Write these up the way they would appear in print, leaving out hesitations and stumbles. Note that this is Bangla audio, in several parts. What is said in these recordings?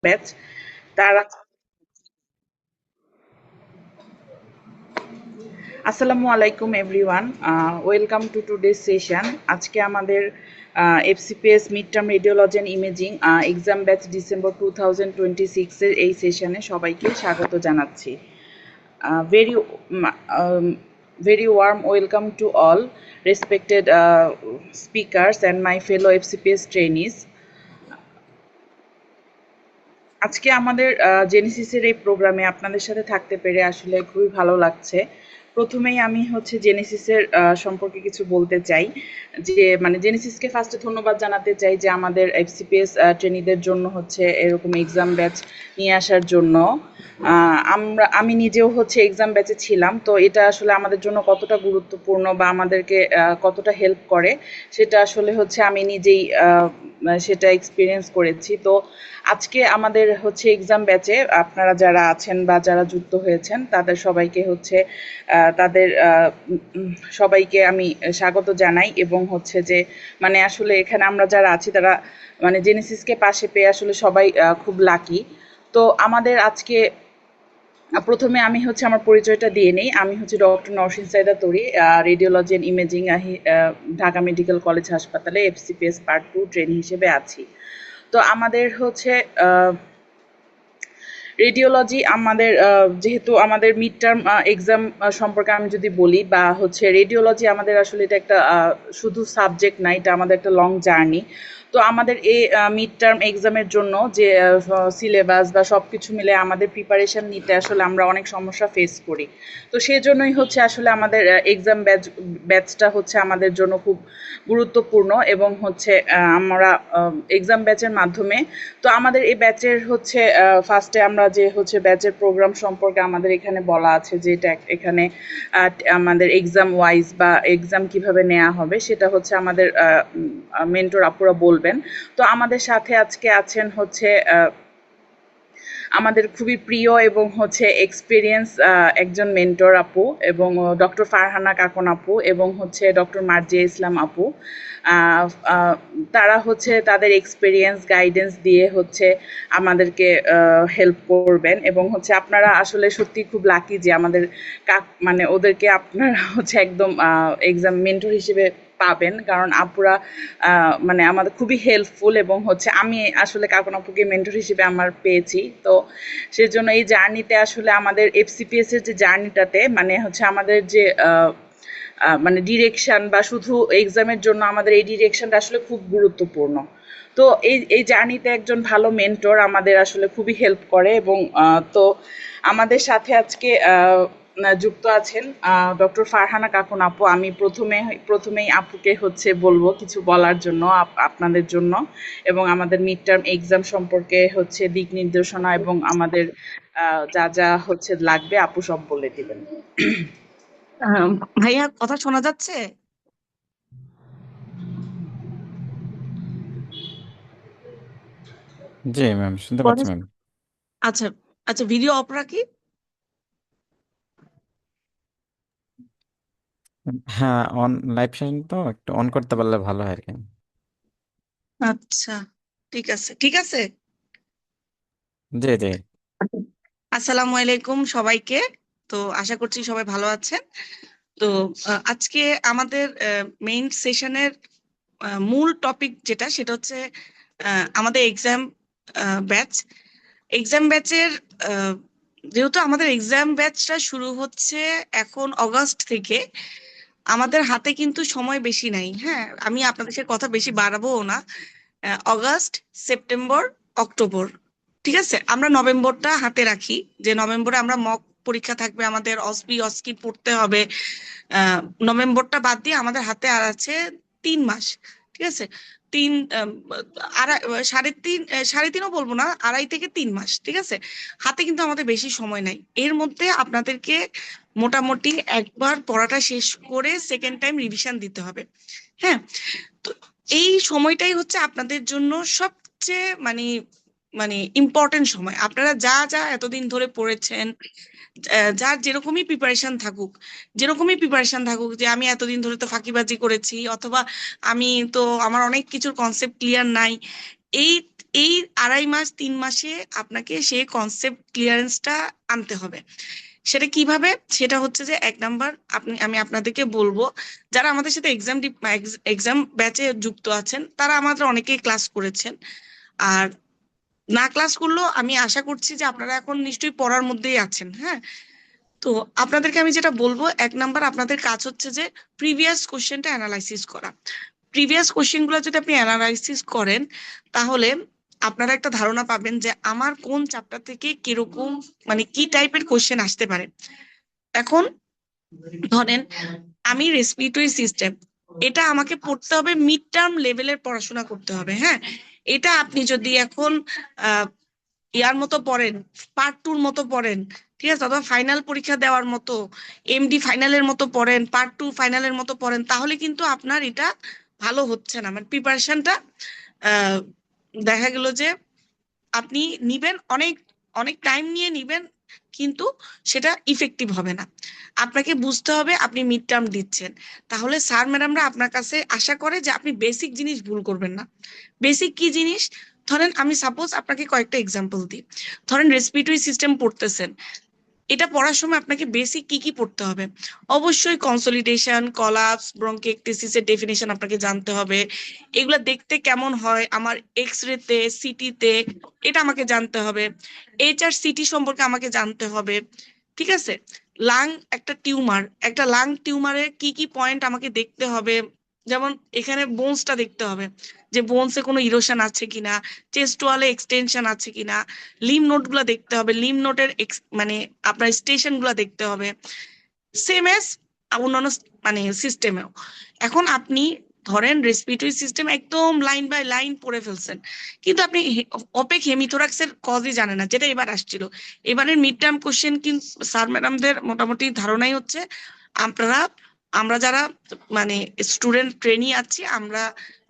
ব্যাচ তারা আসসালামু আলাইকুম everyone, welcome to today's session. আজকে আমাদের FCPS mid term radiology and imaging exam batch December 2026-এর এই সেশনে সবাইকে স্বাগত জানাচ্ছি। Very very warm welcome to all respected speakers and my fellow FCPS trainees. আজকে আমাদের জেনেসিসের এই প্রোগ্রামে আপনাদের সাথে থাকতে পেরে আসলে খুবই ভালো লাগছে। প্রথমেই আমি জেনেসিসের সম্পর্কে কিছু বলতে চাই, যে মানে জেনেসিসকে ফার্স্টে ধন্যবাদ জানাতে চাই যে আমাদের এফসিপিএস ট্রেনিদের জন্য এরকম এক্সাম ব্যাচ নিয়ে আসার জন্য। আমি নিজেও এক্সাম ব্যাচে ছিলাম, তো এটা আসলে আমাদের জন্য কতটা গুরুত্বপূর্ণ বা আমাদেরকে কতটা হেল্প করে সেটা আসলে আমি নিজেই সেটা এক্সপিরিয়েন্স করেছি। তো আজকে আমাদের এক্সাম ব্যাচে আপনারা যারা আছেন বা যারা যুক্ত হয়েছেন তাদের সবাইকে তাদের সবাইকে আমি স্বাগত জানাই, এবং যে মানে আসলে এখানে আমরা যারা আছি তারা মানে জেনেসিসকে পাশে পেয়ে আসলে সবাই খুব লাকি। তো আমাদের আজকে প্রথমে আমি আমার পরিচয়টা দিয়ে নেই। আমি ডক্টর নওশিন সাইদা তরি, radiology and imaging Dhaka medical college হাসপাতালে এফসিপিএস পার্ট 2 ট্রেনি হিসেবে আছি। তো আমাদের রেডিওলজি আমাদের যেহেতু আমাদের মিড টার্ম এক্সাম সম্পর্কে আমি যদি বলি, বা রেডিওলজি আমাদের আসলে এটা একটা শুধু সাবজেক্ট না, এটা আমাদের একটা লং জার্নি। তো আমাদের এই মিড টার্ম এক্সামের জন্য যে সিলেবাস বা সব কিছু মিলে আমাদের প্রিপারেশন নিতে আসলে আমরা অনেক সমস্যা ফেস করি। তো সেই জন্যই আসলে আমাদের এক্সাম ব্যাচটা আমাদের জন্য খুব গুরুত্বপূর্ণ, এবং আমরা এক্সাম ব্যাচের মাধ্যমে তো আমাদের এই ব্যাচের ফার্স্টে আমরা যে ব্যাচের প্রোগ্রাম সম্পর্কে আমাদের এখানে বলা আছে যে এটা এখানে আমাদের এক্সাম ওয়াইজ বা এক্সাম কিভাবে নেওয়া হবে সেটা আমাদের মেন্টর আপুরা বলবেন। তো আমাদের সাথে আজকে আছেন আমাদের খুবই প্রিয় এবং এক্সপিরিয়েন্স একজন মেন্টর আপু, এবং ডক্টর ফারহানা কাকন আপু, এবং ডক্টর মার্জিয়া ইসলাম আপু। তারা তাদের এক্সপিরিয়েন্স গাইডেন্স দিয়ে আমাদেরকে হেল্প করবেন, এবং আপনারা আসলে সত্যি খুব লাকি যে আমাদের মানে ওদেরকে আপনারা একদম এক্সাম মেন্টর হিসেবে পাবেন, কারণ আপুরা মানে আমাদের খুবই হেল্পফুল, এবং আমি আসলে কাকন আপুকে মেন্টর হিসেবে আমার পেয়েছি। তো সেজন্য এই জার্নিতে আসলে আমাদের এফসিপিএস এর যে জার্নিটাতে মানে আমাদের যে মানে ডিরেকশন বা শুধু এক্সামের জন্য আমাদের এই ডিরেকশনটা আসলে খুব গুরুত্বপূর্ণ। তো এই জার্নিতে একজন ভালো মেন্টর আমাদের আসলে খুবই হেল্প করে, এবং তো আমাদের সাথে আজকে যুক্ত আছেন ডক্টর ফারহানা কাকুন আপু। আমি প্রথমেই আপুকে বলবো কিছু বলার জন্য আপনাদের জন্য, এবং আমাদের মিড টার্ম এক্সাম সম্পর্কে দিক নির্দেশনা এবং আমাদের যা যা লাগবে আপু সব বলে দিবেন। আহ, ভাইয়া কথা শোনা যাচ্ছে? জি ম্যাম, শুনতে পাচ্ছি ম্যাম। আচ্ছা আচ্ছা, ভিডিও অফ রাখি। হ্যাঁ, অন লাইভ সেশন তো একটু অন করতে পারলে ভালো হয় আর কি। আচ্ছা, ঠিক আছে ঠিক আছে। জি জি। আসসালামু আলাইকুম সবাইকে। তো আশা করছি সবাই ভালো আছেন। তো আজকে আমাদের মেইন সেশনের মূল টপিক যেটা সেটা হচ্ছে আমাদের ব্যাচ এক্সাম ব্যাচের যেহেতু আমাদের এক্সাম ব্যাচটা শুরু হচ্ছে এখন অগাস্ট থেকে, আমাদের হাতে কিন্তু সময় বেশি নাই। হ্যাঁ, আমি আপনাদের সাথে কথা বেশি বাড়াবোও না। অগাস্ট, সেপ্টেম্বর, অক্টোবর, ঠিক আছে, আমরা নভেম্বরটা হাতে রাখি, যে নভেম্বরে আমরা মক পরীক্ষা থাকবে, আমাদের অসবি অস্কি পড়তে হবে। আহ নভেম্বরটা বাদ দিয়ে আমাদের হাতে আর আছে 3 মাস। ঠিক আছে, তিন আম, আড়াই সাড়ে তিনও বলবো না, 2.5 থেকে 3 মাস। ঠিক আছে, হাতে কিন্তু আমাদের বেশি সময় নাই। এর মধ্যে আপনাদেরকে মোটামুটি একবার পড়াটা শেষ করে সেকেন্ড টাইম রিভিশন দিতে হবে। হ্যাঁ, তো এই সময়টাই হচ্ছে আপনাদের জন্য সবচেয়ে মানে মানে ইম্পর্টেন্ট সময়। আপনারা যা যা এতদিন ধরে পড়েছেন, যার যেরকমই প্রিপারেশন থাকুক, যে আমি এতদিন ধরে তো ফাঁকিবাজি করেছি, অথবা আমি তো আমার অনেক কিছুর কনসেপ্ট ক্লিয়ার নাই, এই এই 2.5 মাস 3 মাসে আপনাকে সেই কনসেপ্ট ক্লিয়ারেন্সটা আনতে হবে। সেটা কিভাবে? সেটা হচ্ছে যে 1 নাম্বার আমি আপনাদেরকে বলবো, যারা আমাদের সাথে এক্সাম ব্যাচে যুক্ত আছেন তারা আমাদের অনেকেই ক্লাস করেছেন, আর না ক্লাস করলেও আমি আশা করছি যে আপনারা এখন নিশ্চয়ই পড়ার মধ্যেই আছেন। হ্যাঁ, তো আপনাদেরকে আমি যেটা বলবো, 1 নাম্বার আপনাদের কাজ হচ্ছে যে প্রিভিয়াস কোশ্চেনটা অ্যানালাইসিস করা। প্রিভিয়াস কোশ্চেন গুলো যদি আপনি অ্যানালাইসিস করেন, তাহলে আপনারা একটা ধারণা পাবেন যে আমার কোন চ্যাপ্টার থেকে কিরকম মানে কি টাইপের কোশ্চেন আসতে পারে। এখন ধরেন আমি রেসপিরেটরি সিস্টেম, এটা আমাকে পড়তে হবে, মিড টার্ম লেভেলের পড়াশোনা করতে হবে। হ্যাঁ, এটা আপনি যদি এখন ইয়ার মতো পড়েন, পার্ট 2 মতো পড়েন, ঠিক আছে, অথবা ফাইনাল পরীক্ষা দেওয়ার মতো, এমডি ফাইনালের মতো পড়েন, পার্ট 2 ফাইনালের মতো পড়েন, তাহলে কিন্তু আপনার এটা ভালো হচ্ছে না। মানে প্রিপারেশনটা দেখা গেল যে আপনি নিবেন অনেক অনেক টাইম নিয়ে নিবেন, কিন্তু সেটা ইফেক্টিভ হবে না। আপনাকে বুঝতে হবে আপনি মিড টার্ম দিচ্ছেন, তাহলে স্যার ম্যাডামরা আপনার কাছে আশা করে যে আপনি বেসিক জিনিস ভুল করবেন না। বেসিক কি জিনিস? ধরেন আমি সাপোজ আপনাকে কয়েকটা এক্সাম্পল দিই। ধরেন রেসপিরেটরি সিস্টেম পড়তেছেন, এটা পড়ার সময় আপনাকে বেসিক কি কি পড়তে হবে? অবশ্যই কনসলিডেশন, কলাপস, ব্রঙ্কিয়েক্টেসিসের ডেফিনেশন আপনাকে জানতে হবে। এগুলা দেখতে কেমন হয় আমার এক্স রেতে, সিটিতে, এটা আমাকে জানতে হবে। এইচআর সিটি সম্পর্কে আমাকে জানতে হবে। ঠিক আছে, লাং একটা লাং টিউমারে কি কি পয়েন্ট আমাকে দেখতে হবে, যেমন এখানে বোনসটা দেখতে হবে যে বোনসে কোনো ইরোশন আছে কিনা, চেস্ট ওয়ালে এক্সটেনশন আছে কিনা, লিম নোট গুলা দেখতে হবে, লিম নোটের মানে আপনার স্টেশন গুলা দেখতে হবে, সেম এস অন্যান্য মানে সিস্টেমেও। এখন আপনি ধরেন রেসপিরেটরি সিস্টেম একদম লাইন বাই লাইন পড়ে ফেলছেন, কিন্তু আপনি অপেক হেমিথোরাক্সের কজই জানেন না, যেটা এবার আসছিল। এবারের মিড টার্ম কোশ্চেন কিন্তু স্যার ম্যাডামদের মোটামুটি ধারণাই হচ্ছে আমরা যারা মানে স্টুডেন্ট ট্রেনি আছি, আমরা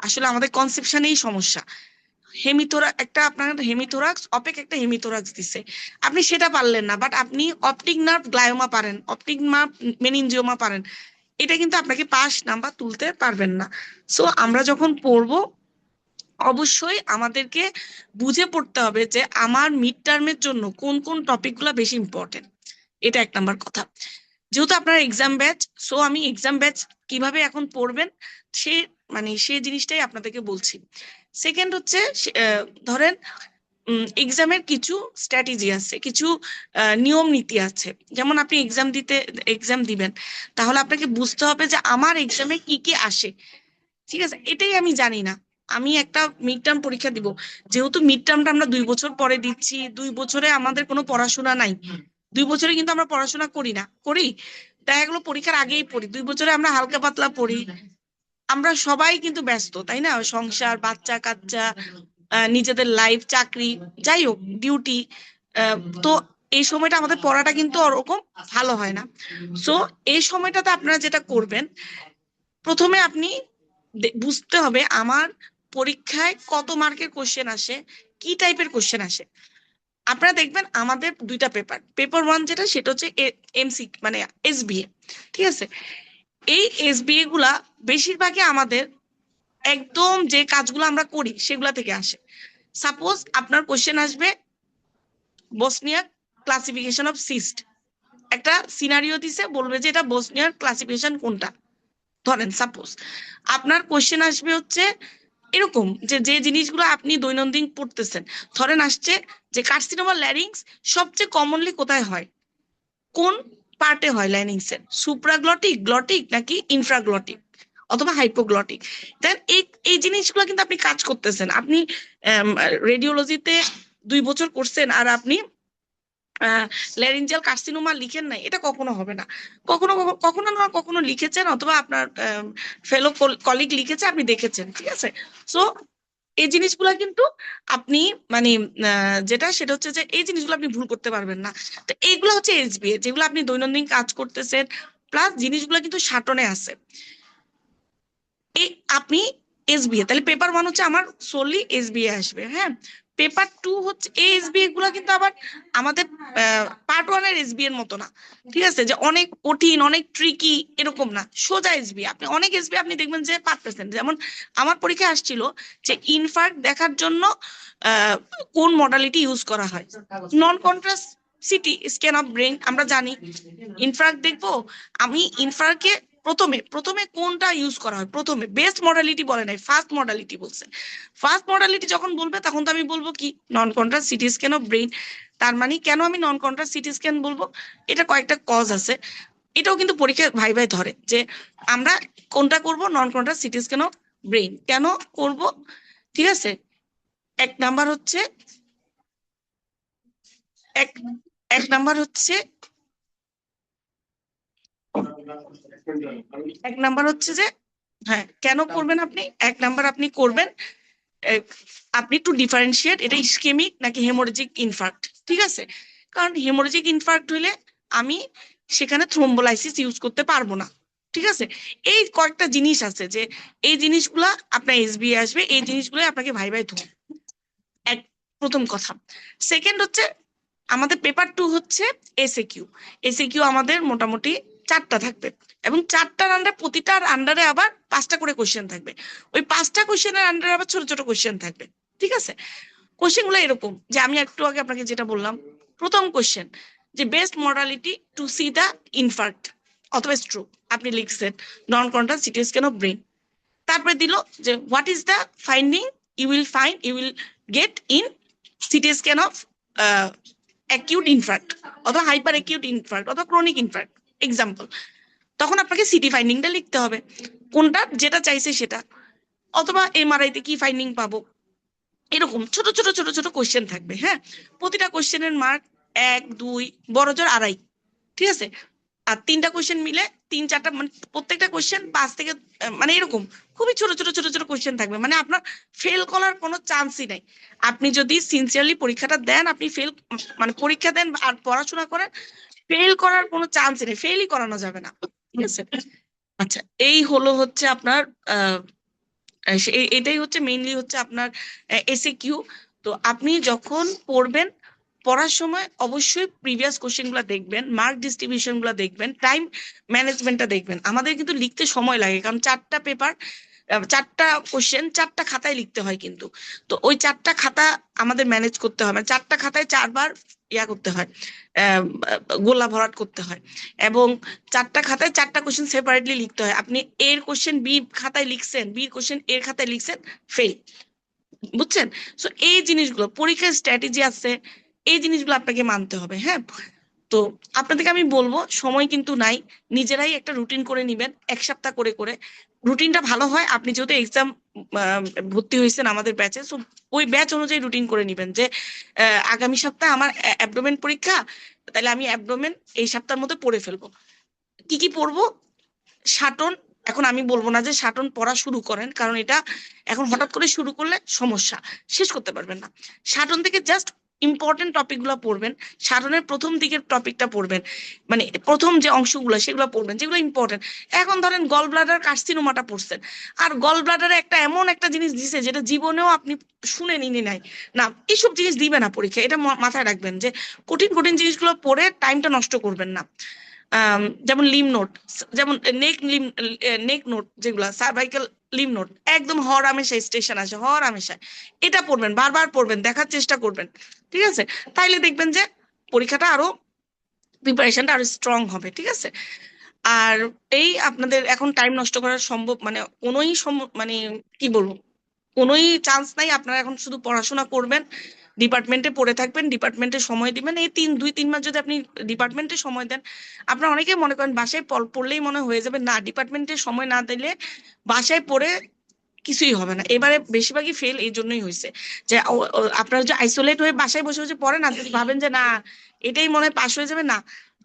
আসলে আমাদের কনসেপশনেই সমস্যা। আপনার হেমিথোরাক্স অপেক একটা হেমিথোরাক্স দিছে, আপনি সেটা পারলেন না, বাট আপনি অপটিক নার্ভ গ্লায়োমা পারেন, অপটিক নার্ভ মেনিনজিওমা পারেন, এটা কিন্তু আপনাকে পাস নাম্বার তুলতে পারবেন না। সো আমরা যখন পড়বো, অবশ্যই আমাদেরকে বুঝে পড়তে হবে যে আমার মিড টার্মের জন্য কোন কোন টপিক গুলা বেশি ইম্পর্টেন্ট। এটা 1 নাম্বার কথা। যেহেতু আপনার এক্সাম ব্যাচ, সো আমি এক্সাম ব্যাচ কিভাবে এখন পড়বেন সে সেই জিনিসটাই আপনাদেরকে বলছি। সেকেন্ড হচ্ছে ধরেন এক্সামের কিছু স্ট্র্যাটেজি আছে, কিছু নিয়ম নীতি আছে। যেমন আপনি এক্সাম দিবেন, তাহলে আপনাকে বুঝতে হবে যে আমার এক্সামে কি কি আসে। ঠিক আছে, এটাই আমি জানি না। আমি একটা মিড টার্ম পরীক্ষা দিব, যেহেতু মিড টার্মটা আমরা 2 বছর পরে দিচ্ছি, 2 বছরে আমাদের কোনো পড়াশোনা নাই। 2 বছরে কিন্তু আমরা পড়াশোনা করি না, করি দেখা গেলো পরীক্ষার আগেই পড়ি। 2 বছরে আমরা হালকা পাতলা পড়ি, আমরা সবাই কিন্তু ব্যস্ত, তাই না? সংসার, বাচ্চা কাচ্চা, নিজেদের লাইফ, চাকরি, যাই হোক, ডিউটি। তো এই সময়টা আমাদের পড়াটা কিন্তু ওরকম ভালো হয় না। সো এই সময়টাতে আপনারা যেটা করবেন, প্রথমে আপনি বুঝতে হবে আমার পরীক্ষায় কত মার্কের কোশ্চেন আসে, কি টাইপের কোশ্চেন আসে। আপনারা দেখবেন আমাদের 2টা পেপার 1 যেটা, সেটা হচ্ছে এমসি মানে এসবিএ। ঠিক আছে, এই এসবিএ গুলা বেশিরভাগই আমাদের একদম যে কাজগুলো আমরা করি সেগুলা থেকে আসে। সাপোজ আপনার কোশ্চেন আসবে বসনিয়া ক্লাসিফিকেশন অফ সিস্ট, একটা সিনারিও দিছে, বলবে যে এটা বসনিয়ার ক্লাসিফিকেশন কোনটা। ধরেন সাপোজ আপনার কোশ্চেন আসবে হচ্ছে এরকম যে যে জিনিসগুলো আপনি দৈনন্দিন পড়তেছেন। ধরেন আসছে যে কার্সিনোমা ল্যারিংস সবচেয়ে কমনলি কোথায় হয়, কোন পার্টে হয় ল্যারিংস এর, সুপ্রাগ্লটিক, গ্লটিক নাকি ইনফ্রাগ্লটিক অথবা হাইপোগ্লটিক। দেন এই এই জিনিসগুলো কিন্তু আপনি কাজ করতেছেন, আপনি রেডিওলজিতে 2 বছর করছেন আর আপনি ল্যারিঞ্জিয়াল কার্সিনোমা লিখেন নাই, এটা কখনো হবে না। কখনো কখনো না কখনো লিখেছেন, অথবা আপনার ফেলো কলিগ লিখেছে, আপনি দেখেছেন। ঠিক আছে, সো এই জিনিসগুলা কিন্তু আপনি মানে যেটা সেটা হচ্ছে যে এই জিনিসগুলো আপনি ভুল করতে পারবেন না। তো এইগুলো হচ্ছে এসবিএ, যেগুলো আপনি দৈনন্দিন কাজ করতেছেন, প্লাস জিনিসগুলো কিন্তু সাটনে আছে। এই আপনি এসবিএ, তাহলে পেপার 1 হচ্ছে আমার সোলি এসবিএ আসবে। হ্যাঁ, পেপার 2 হচ্ছে এই এসবি গুলা কিন্তু আবার আমাদের পার্ট 1 এর এসবি এর মতো না, ঠিক আছে, যে অনেক কঠিন অনেক ট্রিকি এরকম না, সোজা এসবি। আপনি অনেক এসবি আপনি দেখবেন যে পারতেছেন। যেমন আমার পরীক্ষায় আসছিল যে ইনফার্ক্ট দেখার জন্য আহ, কোন মডালিটি ইউজ করা হয়, নন contrast CT scan of brain আমরা জানি। ইনফ্রাক্ট দেখবো, আমি ইনফ্রাকে প্রথমে প্রথমে কোনটা ইউজ করা হয়, প্রথমে বেস্ট মডালিটি বলে নাই, ফার্স্ট মডালিটি বলছে। ফার্স্ট মডালিটি যখন বলবে তখন তো আমি বলবো কি নন contrast CT scan of brain. তার মানে কেন আমি নন কন্ট্রাস্ট সিটি স্ক্যান বলবো, এটা কয়েকটা কজ আছে। এটাও কিন্তু পরীক্ষায় ভাই ভাই ধরে যে আমরা কোনটা করব, নন contrast CT scan of brain কেন করব, ঠিক আছে। এক নাম্বার হচ্ছে এক এক নাম্বার হচ্ছে এক নাম্বার হচ্ছে যে হ্যাঁ কেন করবেন আপনি, এক নাম্বার আপনি করবেন আহ, আপনি একটু ডিফারেন্সিয়েট এটা ইসকেমিক নাকি হেমোরেজিক ইনফার্ক্ট, ঠিক আছে। কারণ হেমোরেজিক ইনফার্ক্ট হইলে আমি সেখানে থ্রোম্বোলাইসিস ইউজ করতে পারবো না, ঠিক আছে। এই কয়েকটা জিনিস আছে যে এই জিনিসগুলা আপনার এসবি আসবে, এই জিনিসগুলো আপনাকে ভাই ভাই ধরবে, এক প্রথম কথা। সেকেন্ড হচ্ছে আমাদের পেপার 2 হচ্ছে এসএকিউ। এসএকিউ আমাদের মোটামুটি 4টা থাকবে এবং 4টার আন্ডারে প্রতিটার আন্ডারে আবার 5টা করে কোশ্চেন থাকবে। ওই 5টা কোশ্চেনের আন্ডারে আবার ছোট ছোট কোশ্চেন থাকবে, ঠিক আছে। কোশ্চেন গুলো এরকম যে আমি একটু আগে আপনাকে যেটা বললাম, প্রথম কোশ্চেন যে best modality to see the infarct অথবা স্ট্রোক, আপনি লিখছেন non contrast CT scan of brain. তারপরে দিল যে what is the finding you will get in CT scan of acute infarct অথবা হাইপার অ্যাকিউট ইনফার্ক্ট অথবা ক্রনিক ইনফার্ক্ট এক্সাম্পল। তখন আপনাকে সিটি ফাইন্ডিংটা লিখতে হবে, কোনটা যেটা চাইছে সেটা, অথবা এমআরআই তে কি ফাইন্ডিং পাবো। এরকম ছোট ছোট ছোট ছোট কোশ্চেন থাকবে, হ্যাঁ। প্রতিটা কোশ্চেনের মার্ক 1 2 বড় জোর 2.5, ঠিক আছে। আর 3টা কোশ্চেন মিলে 3 4টা, মানে প্রত্যেকটা কোশ্চেন 5 থেকে মানে এরকম খুবই ছোট ছোট ছোট ছোট কোশ্চেন থাকবে, মানে আপনার ফেল করার কোনো চান্সই নাই। আপনি যদি সিনসিয়ারলি পরীক্ষাটা দেন, আপনি ফেল মানে পরীক্ষা দেন আর পড়াশোনা করেন, ফেল করার কোনো চান্সই নেই, ফেলই করানো যাবে না, ঠিক আছে। আচ্ছা, এই হলো হচ্ছে আপনার আহ এটাই হচ্ছে মেইনলি হচ্ছে আপনার এসএকিউ। তো আপনি যখন পড়বেন, পড়ার সময় অবশ্যই প্রিভিয়াস কোশ্চেন গুলা দেখবেন, মার্ক ডিস্ট্রিবিউশন গুলা দেখবেন, টাইম ম্যানেজমেন্টটা দেখবেন। আমাদের কিন্তু লিখতে সময় লাগে, কারণ 4টা পেপার, 4টা কোশ্চেন 4টা খাতায় লিখতে হয় কিন্তু। তো ওই 4টা খাতা আমাদের ম্যানেজ করতে হয়, মানে 4টা খাতায় 4বার ইয়া করতে হয়, আহ, গোলা ভরাট করতে হয়। এবং 4টা খাতায় 4টা কোশ্চেন সেপারেটলি লিখতে হয়। আপনি এর কোশ্চেন বি খাতায় লিখছেন, বি কোশ্চেন এর খাতায় লিখছেন, ফেল, বুঝছেন। সো এই জিনিসগুলো পরীক্ষার স্ট্র্যাটেজি আছে, এই জিনিসগুলো আপনাকে মানতে হবে, হ্যাঁ। তো আপনাদেরকে আমি বলবো সময় কিন্তু নাই, নিজেরাই একটা রুটিন করে নিবেন 1 সপ্তাহ করে করে। রুটিনটা ভালো হয় আপনি যেহেতু এক্সাম ভর্তি হয়েছেন আমাদের ব্যাচে, সো ওই ব্যাচ অনুযায়ী রুটিন করে নিবেন যে আগামী সপ্তাহে আমার অ্যাবডোমেন পরীক্ষা, তাহলে আমি অ্যাবডোমেন এই সপ্তাহের মধ্যে পড়ে ফেলবো। কি কি পড়বো, সাটন। এখন আমি বলবো না যে সাটন পড়া শুরু করেন, কারণ এটা এখন হঠাৎ করে শুরু করলে সমস্যা, শেষ করতে পারবেন না। সাটন থেকে জাস্ট ইম্পর্টেন্ট টপিক গুলা পড়বেন, সাটনের প্রথম দিকের টপিকটা পড়বেন, মানে প্রথম যে অংশগুলো সেগুলো পড়বেন যেগুলো ইম্পর্টেন্ট। এখন ধরেন গল ব্লাডার কার্সিনোমাটা পড়ছেন, আর গল ব্লাডারে একটা এমন একটা জিনিস দিছে যেটা জীবনেও আপনি শুনে নিনি নাই, না এইসব জিনিস দিবে না পরীক্ষা, এটা মাথায় রাখবেন যে কঠিন কঠিন জিনিসগুলো পড়ে টাইমটা নষ্ট করবেন না। যেমন লিম নোট, যেমন নেক নোট, যেগুলা সার্ভাইকাল লিম নোট, একদম হর হামেশা স্টেশন আছে, হর হামেশা এটা পড়বেন, বারবার পড়বেন, দেখার চেষ্টা করবেন, ঠিক আছে। তাইলে দেখবেন যে পরীক্ষাটা আরো প্রিপারেশনটা আরো স্ট্রং হবে, ঠিক আছে। আর এই আপনাদের এখন টাইম নষ্ট করা সম্ভব মানে কোনোই মানে কি বলবো, কোনোই চান্স নাই। আপনারা এখন শুধু পড়াশোনা করবেন, ডিপার্টমেন্টে পড়ে থাকবেন, ডিপার্টমেন্টে সময় দিবেন। এই 2 3 মাস যদি আপনি ডিপার্টমেন্টে সময় দেন, আপনারা অনেকে মনে করেন বাসায় পড়লেই মনে হয়ে যাবে, না ডিপার্টমেন্টে সময় না দিলে বাসায় পড়ে কিছুই হবে না। এবারে বেশিরভাগই ফেল এই জন্যই হয়েছে যে আপনারা যে আইসোলেট হয়ে বাসায় বসে বসে পড়েন আর যদি ভাবেন যে না এটাই মনে হয় পাস হয়ে যাবে, না,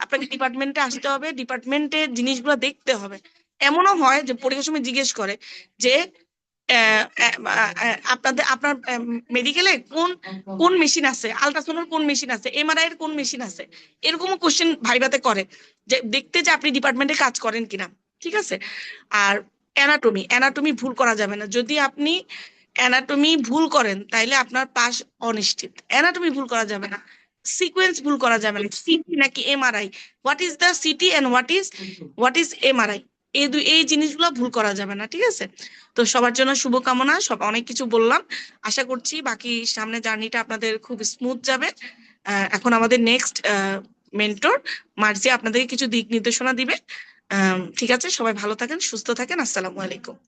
আপনাকে ডিপার্টমেন্টে আসতে হবে, ডিপার্টমেন্টে জিনিসগুলো দেখতে হবে। এমনও হয় যে পরীক্ষার সময় জিজ্ঞেস করে যে আপনার মেডিকেলে কোন কোন মেশিন আছে, আলট্রাসাউন্ডের কোন মেশিন আছে, এমআরআই এর কোন মেশিন আছে, এরকমও কোশ্চেন ভাইভাতে করে যে দেখতে যে আপনি ডিপার্টমেন্টে কাজ করেন কিনা, ঠিক আছে। আর অ্যানাটমি ভুল করা যাবে না। যদি আপনি অ্যানাটমি ভুল করেন তাইলে আপনার পাস অনিশ্চিত। অ্যানাটমি ভুল করা যাবে না, সিকোয়েন্স ভুল করা যাবে না, সিটি নাকি MRI, what is the CT and what is MRI, এই জিনিসগুলো ভুল করা যাবে না, ঠিক আছে? তো সবার জন্য শুভকামনা। সব অনেক কিছু বললাম, আশা করছি বাকি সামনে জার্নিটা আপনাদের খুব স্মুথ যাবে। এখন আমাদের নেক্সট মেন্টর মার্জি আপনাদেরকে কিছু দিক নির্দেশনা দিবে। ঠিক আছে, সবাই ভালো থাকেন, সুস্থ থাকেন, আসসালামু আলাইকুম।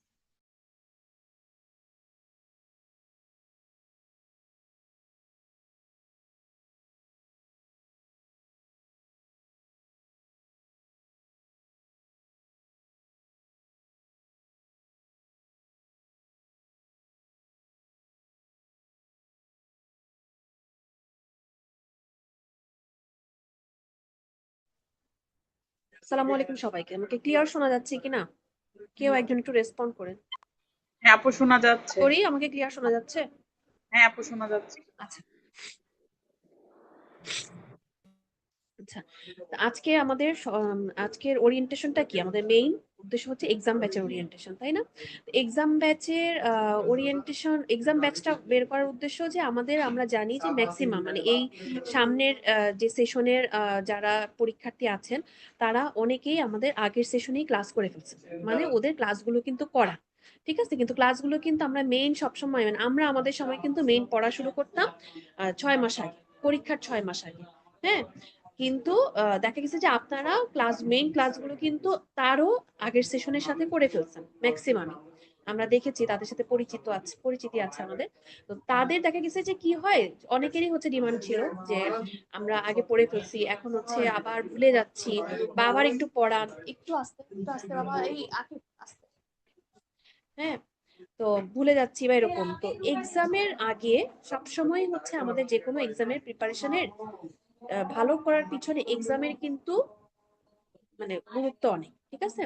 আসসালামু আলাইকুম সবাইকে। আমাকে ক্লিয়ার শোনা যাচ্ছে কিনা? কেউ একজন একটু রেসপন্ড করেন। হ্যাঁ আপু, শোনা যাচ্ছে। করি, আমাকে ক্লিয়ার শোনা যাচ্ছে? হ্যাঁ আপু, শোনা যাচ্ছে। আচ্ছা আচ্ছা, তো আজকে আমাদের আজকের ওরিয়েন্টেশনটা কি? আমাদের মেইন উদ্দেশ্য হচ্ছে এক্সাম ব্যাচের ওরিয়েন্টেশন, তাই না? এক্সাম ব্যাচের ওরিয়েন্টেশন, এক্সাম ব্যাচটা বের করার উদ্দেশ্য যে আমরা জানি যে ম্যাক্সিমাম মানে এই সামনের যে সেশনের যারা পরীক্ষার্থী আছেন তারা অনেকেই আমাদের আগের সেশনেই ক্লাস করে ফেলছে, মানে ওদের ক্লাসগুলো কিন্তু করা ঠিক আছে। কিন্তু ক্লাসগুলো কিন্তু আমরা মেইন সবসময় মানে আমরা আমাদের সময় কিন্তু মেইন পড়া শুরু করতাম 6 মাস আগে, পরীক্ষার 6 মাস আগে। হ্যাঁ, কিন্তু দেখা গেছে যে আপনারা মেইন ক্লাসগুলো কিন্তু তারও আগের সেশনের সাথে করে ফেলছেন ম্যাক্সিমামই। আমরা দেখেছি তাদের সাথে পরিচিতি আছে আমাদের। তো তাদের দেখা গেছে যে কি হয়, অনেকেরই হচ্ছে ডিমান্ড ছিল যে আমরা আগে পড়ে ফেলছি, এখন হচ্ছে আবার ভুলে যাচ্ছি, বা আবার একটু পড়ান, একটু আস্তে বাবা, এই আস্তে। হ্যাঁ, তো ভুলে যাচ্ছি বা এরকম। তো এক্সামের আগে সবসময় হচ্ছে আমাদের যে কোনো এক্সামের প্রিপারেশনের ভালো করার পিছনে এক্সামের কিন্তু মানে গুরুত্ব অনেক, ঠিক আছে?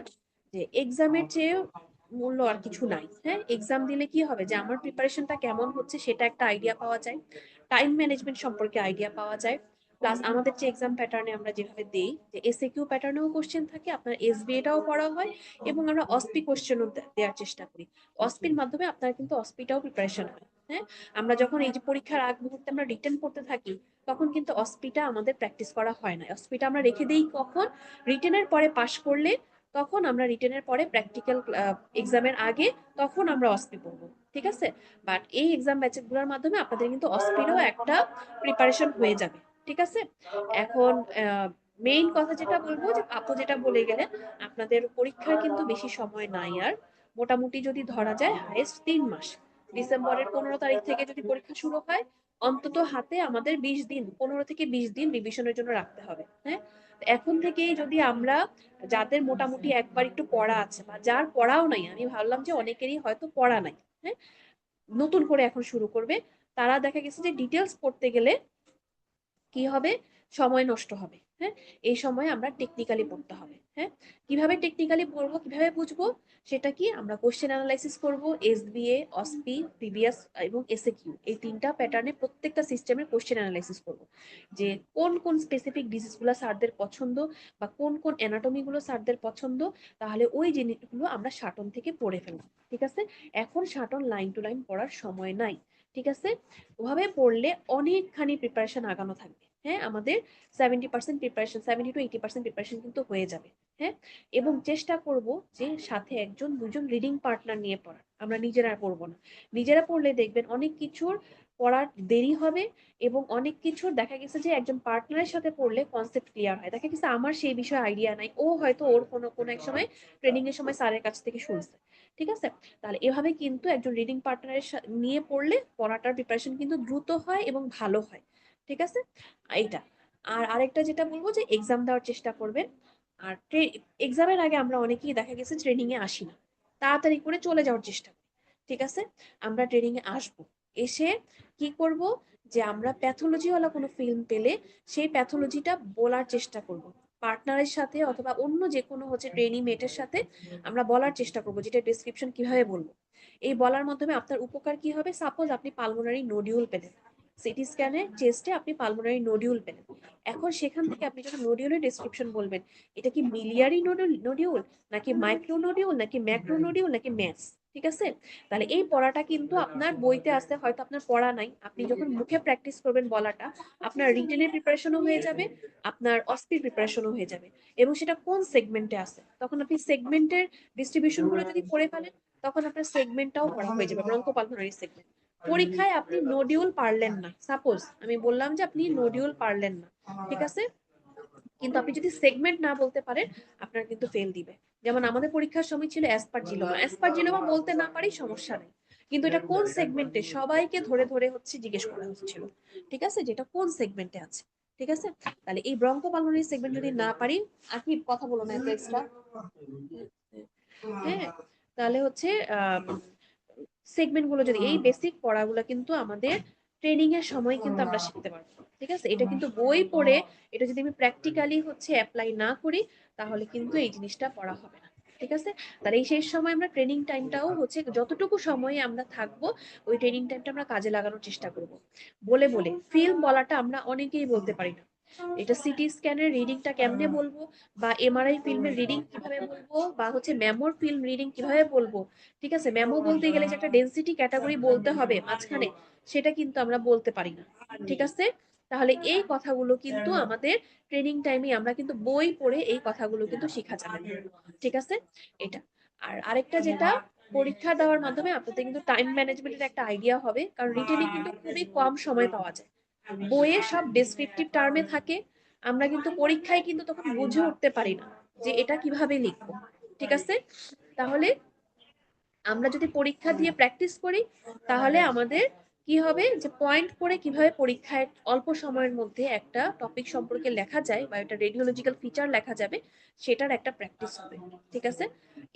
যে এক্সামের চেয়ে মূল্য আর কিছু নাই। হ্যাঁ, এক্সাম দিলে কি হবে যে আমার প্রিপারেশনটা কেমন হচ্ছে সেটা একটা আইডিয়া পাওয়া যায়, টাইম ম্যানেজমেন্ট সম্পর্কে আইডিয়া পাওয়া যায়। প্লাস আমাদের যে এক্সাম প্যাটার্নে আমরা যেভাবে দেই যে এসএকিউ প্যাটার্নেও কোশ্চেন থাকে, আপনার এসবিএটাও পড়া হয়, এবং আমরা অসপি কোশ্চেনও দেওয়ার চেষ্টা করি। অসপির মাধ্যমে আপনার কিন্তু অসপিটাও প্রিপারেশন হয়। হ্যাঁ, আমরা যখন এই যে পরীক্ষার আগ মুহূর্তে আমরা রিটেন করতে থাকি তখন কিন্তু অসপিটা আমাদের প্র্যাকটিস করা হয় না। অসপিটা আমরা রেখে দিই কখন, রিটেনের পরে পাশ করলে, তখন আমরা রিটেনের পরে প্র্যাকটিক্যাল এক্সামের আগে তখন আমরা অসপি পড়বো, ঠিক আছে? বাট এই এক্সাম ব্যাচগুলোর মাধ্যমে আপনাদের কিন্তু অসপিরও একটা প্রিপারেশন হয়ে যাবে, ঠিক আছে? এখন মেইন কথা যেটা বলবো, যে আপু যেটা বলে গেলেন, আপনাদের পরীক্ষার কিন্তু বেশি সময় নাই আর, মোটামুটি যদি ধরা যায় হাইয়েস্ট 3 মাস। ডিসেম্বরের 15 তারিখ থেকে যদি পরীক্ষা শুরু হয়, অন্তত হাতে আমাদের 20 দিন, 15 থেকে 20 দিন রিভিশনের জন্য রাখতে হবে। হ্যাঁ, এখন থেকেই যদি আমরা, যাদের মোটামুটি একবার একটু পড়া আছে বা যার পড়াও নাই, আমি ভাবলাম যে অনেকেরই হয়তো পড়া নাই, হ্যাঁ, নতুন করে এখন শুরু করবে, তারা দেখা গেছে যে ডিটেলস পড়তে গেলে কি হবে, সময় নষ্ট হবে। হ্যাঁ, এই সময় আমরা টেকনিক্যালি পড়তে হবে। হ্যাঁ, কিভাবে টেকনিক্যালি পড়বো, কিভাবে বুঝবো, সেটা কি, আমরা কোশ্চেন অ্যানালাইসিস করব, এসবিএ, অসপি, প্রিভিয়াস এবং এসএকিউ, এই 3টা প্যাটার্নে প্রত্যেকটা সিস্টেমের কোশ্চেন অ্যানালাইসিস করব, যে কোন কোন স্পেসিফিক ডিজিজগুলো স্যারদের পছন্দ বা কোন কোন অ্যানাটমি গুলো স্যারদের পছন্দ, তাহলে ওই জিনিসগুলো আমরা শাটন থেকে পড়ে ফেলবো, ঠিক আছে? এখন শাটন লাইন টু লাইন পড়ার সময় নাই, ঠিক আছে? ওভাবে পড়লে অনেকখানি প্রিপারেশন আগানো থাকবে। হ্যাঁ, আমাদের 70% প্রিপারেশন, 70 to 80% প্রিপারেশন কিন্তু হয়ে যাবে। হ্যাঁ, এবং চেষ্টা করব যে সাথে একজন দুজন রিডিং পার্টনার নিয়ে পড়ার, আমরা নিজেরা পড়বো না। নিজেরা পড়লে দেখবেন অনেক কিছুর পড়ার দেরি হবে, এবং অনেক কিছুর দেখা গেছে যে একজন পার্টনারের সাথে পড়লে কনসেপ্ট ক্লিয়ার হয়। দেখা গেছে আমার সেই বিষয়ে আইডিয়া নাই, ও হয়তো ওর কোনো কোনো এক সময় ট্রেনিং এর সময় স্যারের কাছ থেকে শুনছে, ঠিক আছে? তাহলে এভাবে কিন্তু একজন রিডিং পার্টনারের নিয়ে পড়লে পড়াটার প্রিপারেশন কিন্তু দ্রুত হয় এবং ভালো হয়, ঠিক আছে? এইটা। আর আরেকটা যেটা বলবো, যে এক্সাম দেওয়ার চেষ্টা করবেন। আর এক্সামের আগে আমরা অনেকেই দেখা গেছে ট্রেনিং এ আসি না, তাড়াতাড়ি করে চলে যাওয়ার চেষ্টা করি, ঠিক আছে? আমরা ট্রেনিং এ আসবো, এসে কি করব, যে আমরা প্যাথোলজিওয়ালা কোনো ফিল্ম পেলে সেই প্যাথোলজিটা বলার চেষ্টা করব, পার্টনারের সাথে অথবা অন্য যে কোনো হচ্ছে ট্রেনি মেটের সাথে আমরা বলার চেষ্টা করব, যেটা ডেসক্রিপশন কিভাবে বলবো। এই বলার মাধ্যমে আপনার উপকার কি হবে, সাপোজ আপনি পালমোনারি নোডিউল পেলেন, সিটি স্ক্যানে চেস্টে আপনি পালমোনারি নোডিউল পেলেন, এখন সেখান থেকে আপনি যখন নোডিউলের ডেসক্রিপশন বলবেন, এটা কি মিলিয়ারি নোডিউল, নাকি মাইক্রো নোডিউল, নাকি ম্যাক্রো নোডিউল, নাকি ম্যাস, ঠিক আছে? তাহলে এই পড়াটা কিন্তু আপনার বইতে আছে, হয়তো আপনার পড়া নাই, আপনি যখন মুখে প্র্যাকটিস করবেন বলাটা, আপনার রিটেনের প্রিপারেশনও হয়ে যাবে, আপনার অস্পির প্রিপারেশনও হয়ে যাবে, এবং সেটা কোন সেগমেন্টে আছে, তখন আপনি সেগমেন্টের ডিস্ট্রিবিউশন গুলো যদি পড়ে ফেলেন, তখন আপনার সেগমেন্টটাও পড়া হয়ে যাবে, ব্রঙ্কোপালমোনারি সেগমেন্ট। পরীক্ষায় আপনি নোডিউল পারলেন না, সাপোজ আমি বললাম যে আপনি নোডিউল পারলেন না, ঠিক আছে, কিন্তু আপনি যদি সেগমেন্ট না বলতে পারেন, আপনার কিন্তু ফেল দিবে। যেমন আমাদের পরীক্ষার সময় ছিল অ্যাসপারজিলোমা, অ্যাসপারজিলোমা বলতে না পারি সমস্যা নেই, কিন্তু এটা কোন সেগমেন্টে সবাইকে ধরে ধরে হচ্ছে জিজ্ঞেস করা হচ্ছিল, ঠিক আছে, যেটা কোন সেগমেন্টে আছে, ঠিক আছে। তাহলে এই ব্রঙ্কোপালমোনারি সেগমেন্ট যদি না পারি, আর কি কথা বলো না এত এক্সট্রা, হ্যাঁ, তাহলে হচ্ছে সেগমেন্ট গুলো যদি, এই বেসিক পড়াগুলো কিন্তু আমাদের ট্রেনিং এর সময় কিন্তু আমরা শিখতে পারবো, ঠিক আছে। এটা কিন্তু বই পড়ে, এটা যদি আমি প্র্যাকটিক্যালি হচ্ছে অ্যাপ্লাই না করি, তাহলে কিন্তু এই জিনিসটা পড়া হবে না, ঠিক আছে। তাহলে এই শেষ সময় আমরা ট্রেনিং টাইমটাও হচ্ছে যতটুকু সময়ে আমরা থাকবো, ওই ট্রেনিং টাইমটা আমরা কাজে লাগানোর চেষ্টা করব। বলে বলে ফিল্ম বলাটা আমরা অনেকেই বলতে পারি না, এটা সিটি স্ক্যানের রিডিংটা কেমনে বলবো, বা এমআরআই ফিল্মের রিডিং কিভাবে বলবো, বা হচ্ছে মেমোর ফিল্ম রিডিং কিভাবে বলবো, ঠিক আছে। মেমো বলতে গেলে যে একটা ডেনসিটি ক্যাটাগরি বলতে হবে মাঝখানে, সেটা কিন্তু আমরা বলতে পারি না, ঠিক আছে। তাহলে এই কথাগুলো কিন্তু আমাদের ট্রেনিং টাইমে আমরা কিন্তু বই পড়ে এই কথাগুলো কিন্তু শেখা যাবে না, ঠিক আছে, এটা। আর আরেকটা যেটা, পরীক্ষা দেওয়ার মাধ্যমে আপনাদের কিন্তু টাইম ম্যানেজমেন্টের একটা আইডিয়া হবে, কারণ রিটেনে কিন্তু খুবই কম সময় পাওয়া যায়, বইয়ে সব ডেসক্রিপটিভ টার্মে থাকে, আমরা কিন্তু পরীক্ষায় কিন্তু তখন বুঝে উঠতে পারি না যে এটা কিভাবে লিখবো, ঠিক আছে। তাহলে আমরা যদি পরীক্ষা দিয়ে প্র্যাকটিস করি, তাহলে আমাদের কি হবে, যে পয়েন্ট করে কিভাবে পরীক্ষায় অল্প সময়ের মধ্যে একটা টপিক সম্পর্কে লেখা যায়, বা একটা রেডিওলজিক্যাল ফিচার লেখা যাবে, সেটার একটা প্র্যাকটিস হবে, ঠিক আছে।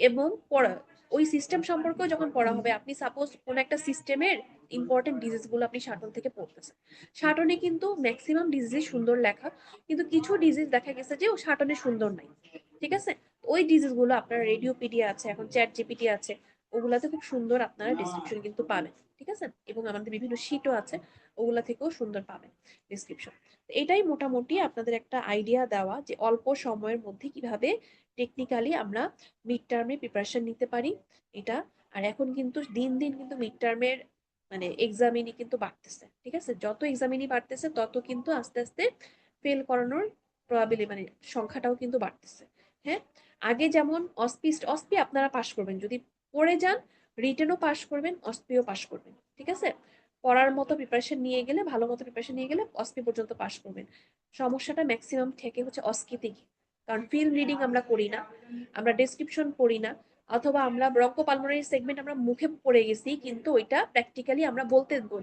এবং পড়া, ওই সিস্টেম সম্পর্কেও যখন পড়া হবে, আপনি সাপোজ কোন একটা সিস্টেমের ইম্পর্টেন্ট ডিজিজ গুলো আপনি শাটন থেকে পড়তেছেন, শাটনে কিন্তু ম্যাক্সিমাম ডিজিজ সুন্দর লেখা, কিন্তু কিছু ডিজিজ দেখা গেছে যে ও শাটনে সুন্দর নাই, ঠিক আছে। ওই ডিজিজ গুলো আপনার রেডিওপিডিয়া আছে, এখন চ্যাট জিপিটি আছে, ওগুলাতে খুব সুন্দর আপনারা ডিসক্রিপশন কিন্তু পাবেন, ঠিক আছে। এবং আমাদের বিভিন্ন শীটও আছে, ওগুলা থেকেও সুন্দর পাবেন ডিসক্রিপশন। এটাই মোটামুটি আপনাদের একটা আইডিয়া দেওয়া, যে অল্প সময়ের মধ্যে কিভাবে টেকনিক্যালি আমরা মিড টার্মে প্রিপারেশন নিতে পারি, এটা। আর এখন কিন্তু দিন দিন কিন্তু মিড টার্মের মানে এক্সামিনই কিন্তু বাড়তেছে, ঠিক আছে, যত এক্সামিনই বাড়তেছে তত কিন্তু আস্তে আস্তে ফেল করানোর প্রবাবিলিটি মানে সংখ্যাটাও কিন্তু বাড়তেছে, হ্যাঁ। আগে যেমন অসপি আপনারা পাশ করবেন যদি পড়ে যান, রিটেনও পাশ করবেন, অসপিও পাশ করবেন, ঠিক আছে। পড়ার মতো প্রিপারেশন নিয়ে গেলে, ভালো মতো প্রিপারেশন নিয়ে গেলে অসপি পর্যন্ত পাশ করবেন। সমস্যাটা ম্যাক্সিমাম থেকে হচ্ছে অস্কিতে গিয়ে, কারণ ফিল্ড রিডিং আমরা করি না, আমরা ডেসক্রিপশন পড়ি না, অথবা আমরা ব্রঙ্কোপালমোনারি সেগমেন্ট আমরা মুখে পড়ে গেছি, কিন্তু ওইটা প্র্যাকটিক্যালি আমরা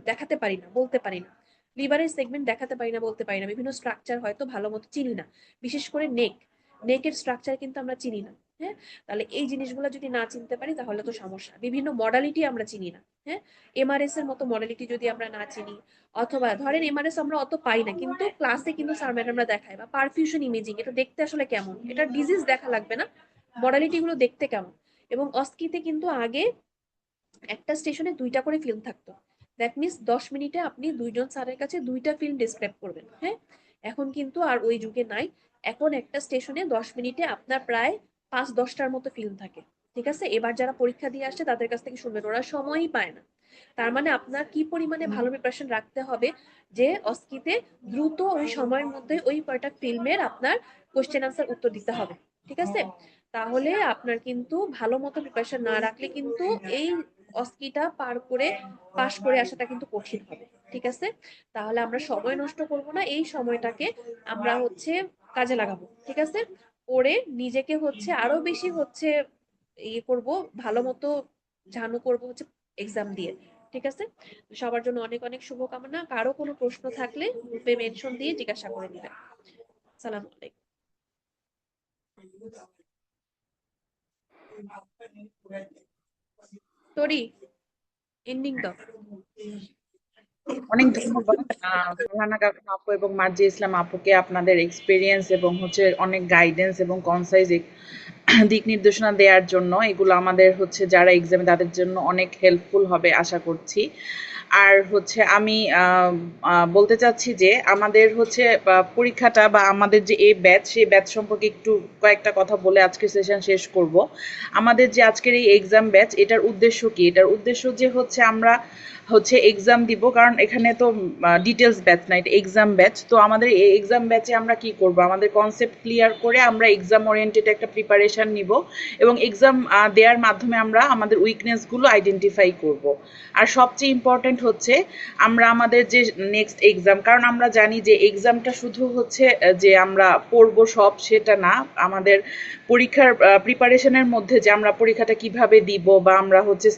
দেখাতে পারি না, বলতে পারি না। লিভারের সেগমেন্ট দেখাতে পারি না, বলতে পারি না, বিভিন্ন স্ট্রাকচার হয়তো ভালো মতো চিনি না, বিশেষ করে নেকের স্ট্রাকচার কিন্তু আমরা চিনি না, হ্যাঁ। তাহলে এই জিনিসগুলো যদি না চিনতে পারি, তাহলে তো সমস্যা। বিভিন্ন মডালিটি আমরা চিনি না, হ্যাঁ, এমআরএস এর মতো মডালিটি যদি আমরা না চিনি, অথবা ধরেন এমআরএস আমরা অত পাই না, কিন্তু ক্লাসে কিন্তু স্যার ম্যাডামরা দেখায়, বা পারফিউশন ইমেজিং, এটা দেখতে আসলে কেমন, এটা ডিজিজ দেখা লাগবে না, মডালিটি গুলো দেখতে কেমন। এবং অস্কিতে কিন্তু আগে একটা স্টেশনে 2টা করে ফিল্ম থাকতো, দ্যাট মিনস 10 মিনিটে আপনি 2জন স্যারের কাছে 2টা ফিল্ম ডিসক্রাইব করবেন, হ্যাঁ। এখন কিন্তু আর ওই যুগে নাই, এখন একটা স্টেশনে 10 মিনিটে আপনার প্রায় 5-10টার মতো ফিল্ম থাকে, ঠিক আছে। এবার যারা পরীক্ষা দিয়ে আসছে তাদের কাছ থেকে শুনবেন, ওরা সময়ই পায় না। তার মানে আপনার কি পরিমাণে ভালো প্রিপারেশন রাখতে হবে, যে অস্কিতে দ্রুত ওই সময়ের মধ্যে ওই কয়টা ফিল্মের আপনার কোশ্চেন আনসার উত্তর দিতে হবে, ঠিক আছে। তাহলে আপনার কিন্তু ভালো মতো প্রিপারেশন না রাখলে কিন্তু এই অস্কিটা পার করে পাশ করে আসাটা কিন্তু কঠিন হবে, ঠিক আছে। তাহলে আমরা সময় নষ্ট করব না, এই সময়টাকে আমরা হচ্ছে কাজে লাগাবো, ঠিক আছে। পড়ে নিজেকে হচ্ছে আরো বেশি হচ্ছে ইয়ে করব, ভালো মতো ঝানু করব হচ্ছে এক্সাম দিয়ে, ঠিক আছে। সবার জন্য অনেক অনেক শুভকামনা, কারো কোনো প্রশ্ন থাকলে গ্রুপে মেনশন দিয়ে জিজ্ঞাসা করে নেবেন। সালাম আলাইকুম। তোরি এন্ডিং দাও। অনেক ধন্যবাদ ফারহানা আপু এবং মার্জি ইসলাম আপুকে আপনাদের এক্সপিরিয়েন্স এবং হচ্ছে অনেক গাইডেন্স এবং কনসাইজ দিক নির্দেশনা দেওয়ার জন্য। এগুলো আমাদের হচ্ছে যারা এক্সামে তাদের জন্য অনেক হেল্পফুল হবে আশা করছি। আর হচ্ছে আমি বলতে চাচ্ছি যে আমাদের হচ্ছে পরীক্ষাটা বা আমাদের যে এই ব্যাচ সেই ব্যাচ সম্পর্কে একটু কয়েকটা কথা বলে আজকের সেশন শেষ করব। আমাদের যে আজকের এই এক্সাম ব্যাচ এটার উদ্দেশ্য কি? এটার উদ্দেশ্য যে হচ্ছে আমরা হচ্ছে এক্সাম দিব, কারণ এখানে তো ডিটেলস ব্যাচ না, এটা এক্সাম ব্যাচ। তো আমাদের এই এক্সাম ব্যাচে আমরা কি করব, আমাদের কনসেপ্ট ক্লিয়ার করে আমরা এক্সাম ওরিয়েন্টেড একটা প্রিপারেশন নিব এবং এক্সাম দেওয়ার মাধ্যমে আমরা আমাদের উইকনেসগুলো আইডেন্টিফাই করব। আর সবচেয়ে ইম্পর্টেন্ট হচ্ছে আমরা আমাদের যে নেক্সট এক্সাম, কারণ আমরা জানি যে এক্সামটা শুধু হচ্ছে যে আমরা পড়বো সব সেটা না, আমাদের পরীক্ষার প্রিপারেশনের মধ্যে যে আমরা পরীক্ষাটা কিভাবে দিব বা আমরা হচ্ছে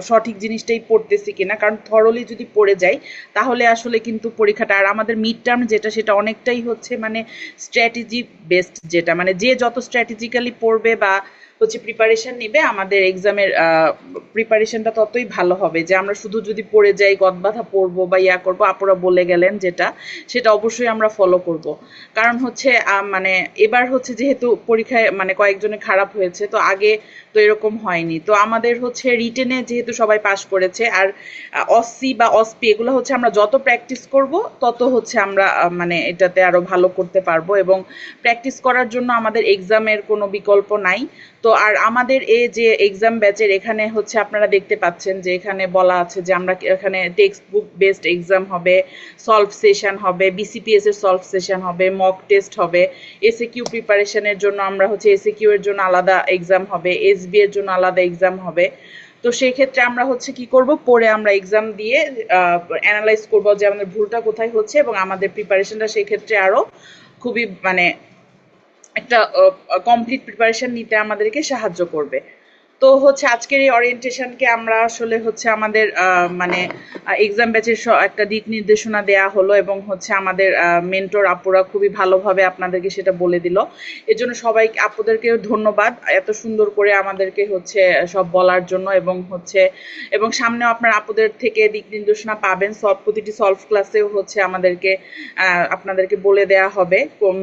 সঠিক জিনিসটাই পড়তেছি কিনা, কারণ থরলি যদি পড়ে যাই তাহলে আসলে কিন্তু পরীক্ষাটা, আর আমাদের মিড টার্ম যেটা সেটা অনেকটাই হচ্ছে মানে স্ট্র্যাটেজি বেসড, যেটা মানে যে যত স্ট্র্যাটেজিক্যালি পড়বে বা হচ্ছে প্রিপারেশন নিবে আমাদের এক্সামের প্রিপারেশনটা ততই ভালো হবে। যে আমরা শুধু যদি পড়ে যাই গদবাঁধা পড়বো বা ইয়া করবো, আপুরা বলে গেলেন যেটা, সেটা অবশ্যই আমরা ফলো করব। কারণ হচ্ছে মানে এবার হচ্ছে যেহেতু পরীক্ষায় মানে কয়েকজনে খারাপ হয়েছে, তো আগে তো এরকম হয়নি। তো আমাদের হচ্ছে রিটেনে যেহেতু সবাই পাশ করেছে, আর অসি বা অসপি এগুলো হচ্ছে আমরা যত প্র্যাকটিস করব তত হচ্ছে আমরা মানে এটাতে আরো ভালো করতে পারবো, এবং প্র্যাকটিস করার জন্য আমাদের এক্সামের কোনো বিকল্প নাই। তো আর আমাদের এই যে এক্সাম ব্যাচের এখানে হচ্ছে আপনারা দেখতে পাচ্ছেন যে এখানে বলা আছে যে আমরা এখানে টেক্সট বুক বেসড এক্সাম হবে, সলভ সেশন হবে, বিসিপিএস এর সলভ সেশন হবে, মক টেস্ট হবে, এসএকিউ প্রিপারেশনের জন্য আমরা হচ্ছে এসএকিউ এর জন্য আলাদা এক্সাম হবে, এসবি এর জন্য আলাদা এক্সাম হবে। তো সেই ক্ষেত্রে আমরা হচ্ছে কি করব, পরে আমরা এক্সাম দিয়ে অ্যানালাইজ করব যে আমাদের ভুলটা কোথায় হচ্ছে, এবং আমাদের প্রিপারেশনটা সেই ক্ষেত্রে আরো খুবই মানে একটা কমপ্লিট প্রিপারেশন নিতে আমাদেরকে সাহায্য করবে। তো হচ্ছে আজকের এই ওরিয়েন্টেশনকে আমরা আসলে হচ্ছে আমাদের মানে এক্সাম ব্যাচের একটা দিক নির্দেশনা দেয়া হলো, এবং হচ্ছে আমাদের মেন্টর আপুরা খুবই ভালোভাবে আপনাদেরকে সেটা বলে দিল। এর জন্য সবাই আপুদেরকে ধন্যবাদ এত সুন্দর করে আমাদেরকে হচ্ছে সব বলার জন্য, এবং হচ্ছে এবং সামনেও আপনার আপুদের থেকে দিক নির্দেশনা পাবেন। প্রতিটি সলভ ক্লাসেও হচ্ছে আমাদেরকে আপনাদেরকে বলে দেয়া হবে কোন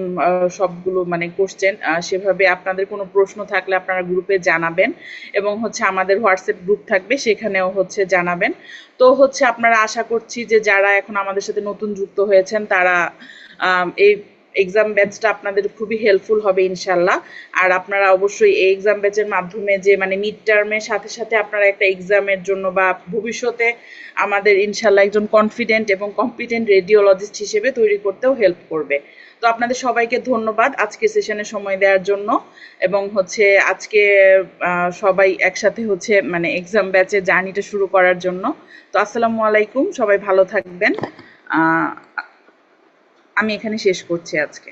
সবগুলো মানে কোশ্চেন, সেভাবে আপনাদের কোনো প্রশ্ন থাকলে আপনারা গ্রুপে জানাবেন, এবং হচ্ছে আমাদের হোয়াটসঅ্যাপ গ্রুপ থাকবে সেখানেও হচ্ছে জানাবেন। তো হচ্ছে আপনারা আশা করছি যে যারা এখন আমাদের সাথে নতুন যুক্ত হয়েছেন তারা এই এক্সাম ব্যাচটা আপনাদের খুবই হেল্পফুল হবে ইনশাল্লাহ। আর আপনারা অবশ্যই এই এক্সাম ব্যাচের মাধ্যমে যে মানে মিড টার্মের সাথে সাথে আপনারা একটা এক্সামের জন্য বা ভবিষ্যতে আমাদের ইনশাল্লাহ একজন কনফিডেন্ট এবং কম্পিটেন্ট রেডিওলজিস্ট হিসেবে তৈরি করতেও হেল্প করবে। তো আপনাদের সবাইকে ধন্যবাদ আজকে সেশনে সময় দেওয়ার জন্য, এবং হচ্ছে আজকে সবাই একসাথে হচ্ছে মানে এক্সাম ব্যাচের জার্নিটা শুরু করার জন্য। তো আসসালামু আলাইকুম, সবাই ভালো থাকবেন। আমি এখানে শেষ করছি আজকে।